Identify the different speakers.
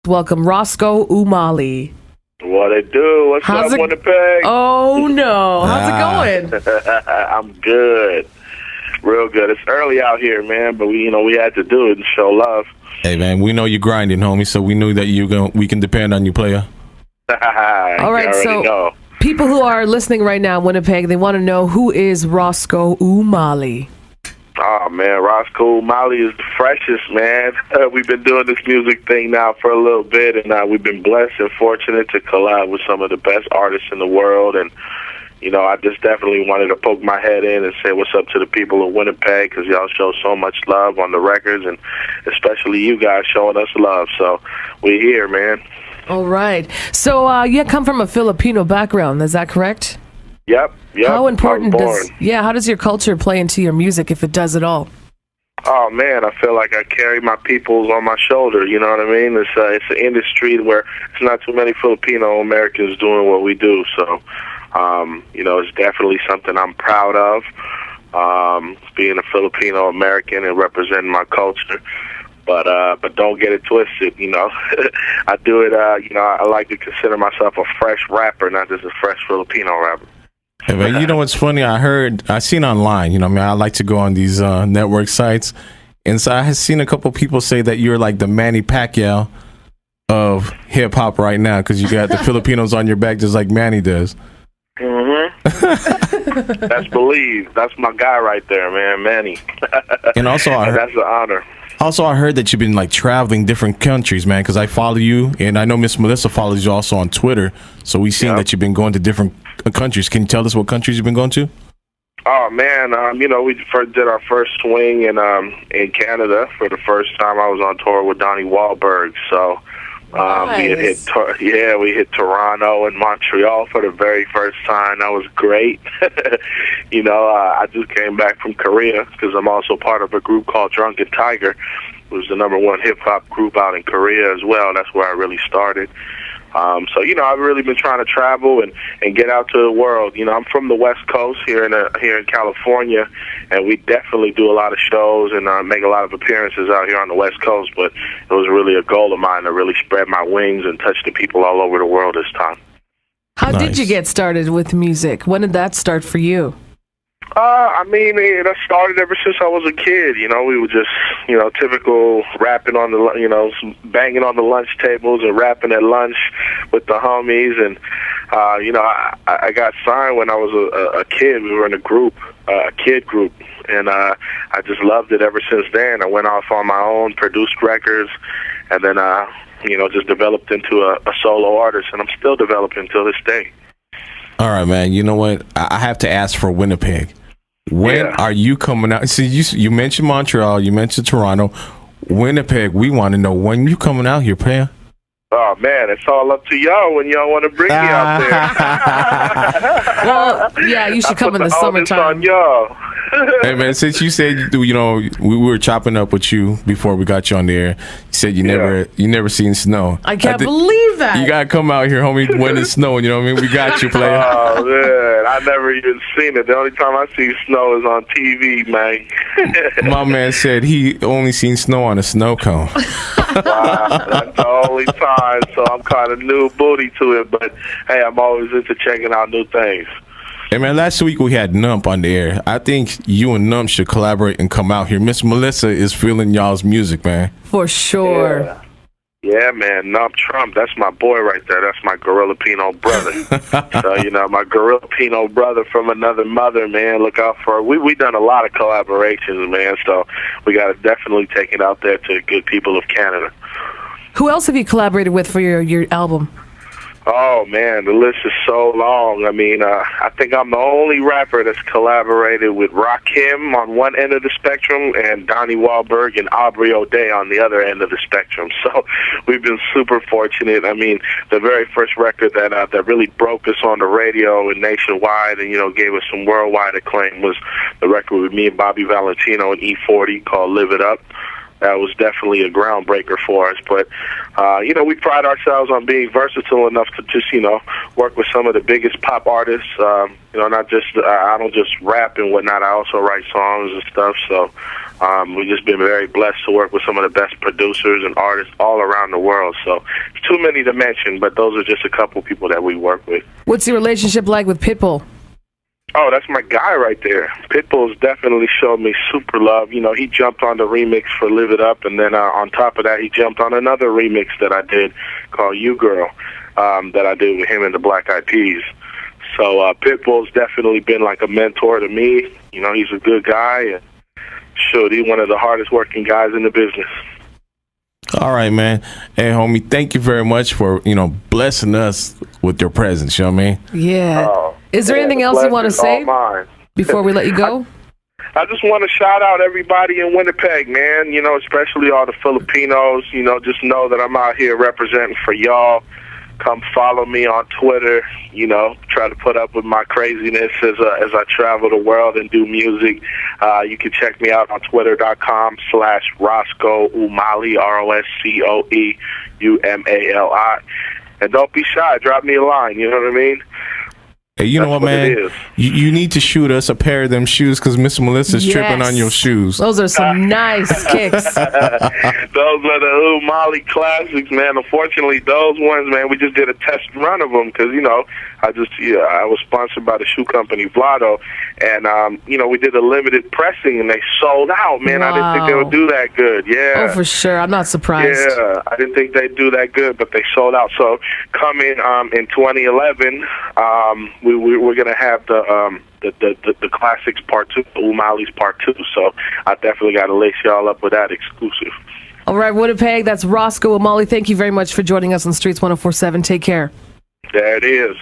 Speaker 1: Welcome, Roscoe Umali.
Speaker 2: What it do? What's up, Winnipeg?
Speaker 1: Oh, no. How's it going?
Speaker 2: I'm good. Real good. It's early out here, man, but we had to do it and show love.
Speaker 3: Hey, man, we know you're grinding, homie, so we knew that we can depend on you, player.
Speaker 1: All right, so people who are listening right now in Winnipeg, they want to know, who is Roscoe Umali?
Speaker 2: Oh, man, Roscoe Umali is the freshest, man. We've been doing this music thing now for a little bit, and we've been blessed and fortunate to collab with some of the best artists in the world. And, I just definitely wanted to poke my head in and say what's up to the people of Winnipeg, because y'all show so much love on the records, and especially you guys showing us love. So we're here, man.
Speaker 1: All right. So you come from a Filipino background, is that correct?
Speaker 2: Yep.
Speaker 1: How important how does your culture play into your music, if it does at all?
Speaker 2: Oh, man, I feel like I carry my peoples on my shoulder, you know what I mean? It's an industry where it's not too many Filipino Americans doing what we do, so, it's definitely something I'm proud of, being a Filipino American and representing my culture. But don't get it twisted, I do it, I like to consider myself a fresh rapper, not just a fresh Filipino rapper.
Speaker 3: Hey, man, you know what's funny? I seen online, I like to go on these network sites, and so I had seen a couple people say that you're like the Manny Pacquiao of hip hop right now, because you got the Filipinos on your back just like Manny does.
Speaker 2: That's believed. That's my guy right there, man, Manny.
Speaker 3: And also,
Speaker 2: that's an honor.
Speaker 3: Also, I heard that you've been like traveling different countries, man, because I follow you, and I know Miss Melissa follows you also on Twitter. So we've seen that you've been going to different countries. Can you tell us what countries you've been going to?
Speaker 2: Oh, man, we did our first swing in Canada for the first time. I was on tour with Donnie Wahlberg, so
Speaker 1: nice.
Speaker 2: we hit Toronto and Montreal for the very first time. That was great. I just came back from Korea because I'm also part of a group called Drunken Tiger, who's the #1 hip-hop group out in Korea as well. That's where I really started. I've really been trying to travel and get out to the world. I'm from the West Coast here in California, and we definitely do a lot of shows and make a lot of appearances out here on the West Coast, but it was really a goal of mine to really spread my wings and touch the people all over the world this time.
Speaker 1: How did you get started with music? When did that start for you?
Speaker 2: It started ever since I was a kid. We were just, typical rapping on the, banging on the lunch tables and rapping at lunch with the homies. And, I got signed when I was a kid. We were in a group, a kid group. And I just loved it ever since then. I went off on my own, produced records, and then, just developed into a solo artist. And I'm still developing till this day.
Speaker 3: All right, man. You know what? I have to ask for Winnipeg. When are you coming out? See, you mentioned Montreal, you mentioned Toronto. Winnipeg, we want to know when you coming out here, player.
Speaker 2: Oh, man, it's all up to y'all when y'all want to bring me out there.
Speaker 1: Well, yeah, you should come in the summertime.
Speaker 2: On y'all.
Speaker 3: Hey, man, since you said we were chopping up with you before we got you on the air. You said you never seen snow.
Speaker 1: I can't believe that.
Speaker 3: You gotta come out here, homie, when it's snowing. You know what I mean? We got you, player.
Speaker 2: Oh, man, I never even seen it. The only time I see snow is on TV, man.
Speaker 3: My man said he only seen snow on a snow cone.
Speaker 2: Wow, that's the only time. So I'm kind of new booty to it, but hey, I'm always into checking out new things.
Speaker 3: Hey, man, last week we had Nump on the air. I think you and Nump should collaborate and come out here. Miss Melissa is feeling y'all's music, man.
Speaker 1: For sure.
Speaker 2: Yeah, man, Nump Trump, that's my boy right there. That's my Gorilla Pino brother. So, my Gorilla Pino brother from another mother, man. Look out for we done a lot of collaborations, man. So we got to definitely take it out there to good people of Canada.
Speaker 1: Who else have you collaborated with for your album?
Speaker 2: Oh, man, the list is so long. I think I'm the only rapper that's collaborated with Rakim on one end of the spectrum and Donnie Wahlberg and Aubrey O'Day on the other end of the spectrum. So we've been super fortunate. The very first record that really broke us on the radio and nationwide and, gave us some worldwide acclaim was the record with me and Bobby Valentino and E40 called Live It Up. That was definitely a groundbreaker for us. But, we pride ourselves on being versatile enough to just, work with some of the biggest pop artists. Not just I don't just rap and whatnot. I also write songs and stuff. So we've just been very blessed to work with some of the best producers and artists all around the world. So it's too many to mention, but those are just a couple people that we work with.
Speaker 1: What's your relationship like with Pitbull?
Speaker 2: Oh, that's my guy right there. Pitbull's definitely showed me super love. He jumped on the remix for Live It Up, and then on top of that, he jumped on another remix that I did called You Girl, that I did with him and the Black Eyed Peas. So Pitbull's definitely been like a mentor to me. He's a good guy, and he's one of the hardest working guys in the business.
Speaker 3: All right, man. Hey, homie, thank you very much for, blessing us with your presence, you know what I mean?
Speaker 1: Yeah. Is there anything else you want to say before we let you go?
Speaker 2: I just want to shout out everybody in Winnipeg, man, especially all the Filipinos. Just know that I'm out here representing for y'all. Come follow me on Twitter, try to put up with my craziness as I travel the world and do music. You can check me out on twitter.com/Roscoe Umali, ROSCOEUMALI. And don't be shy. Drop me a line, you know what I mean?
Speaker 3: Hey, you know what, man? You need to shoot us a pair of them shoes because Miss Melissa's tripping on your shoes.
Speaker 1: Those are some nice kicks.
Speaker 2: Those are the Umali classics, man. Unfortunately, those ones, man, we just did a test run of them because, I was sponsored by the shoe company Vlado, and, we did a limited pressing, and they sold out, man. Wow. I didn't think they would do that good. Yeah.
Speaker 1: Oh, for sure. I'm not surprised.
Speaker 2: Yeah, I didn't think they'd do that good, but they sold out. So coming in 2011, we're going to have the classics part 2, Umali's part 2. So I definitely got to lace y'all up with that exclusive.
Speaker 1: All right, Winnipeg, that's Roscoe Umali. Thank you very much for joining us on Streets 104.7. Take care.
Speaker 2: There it is.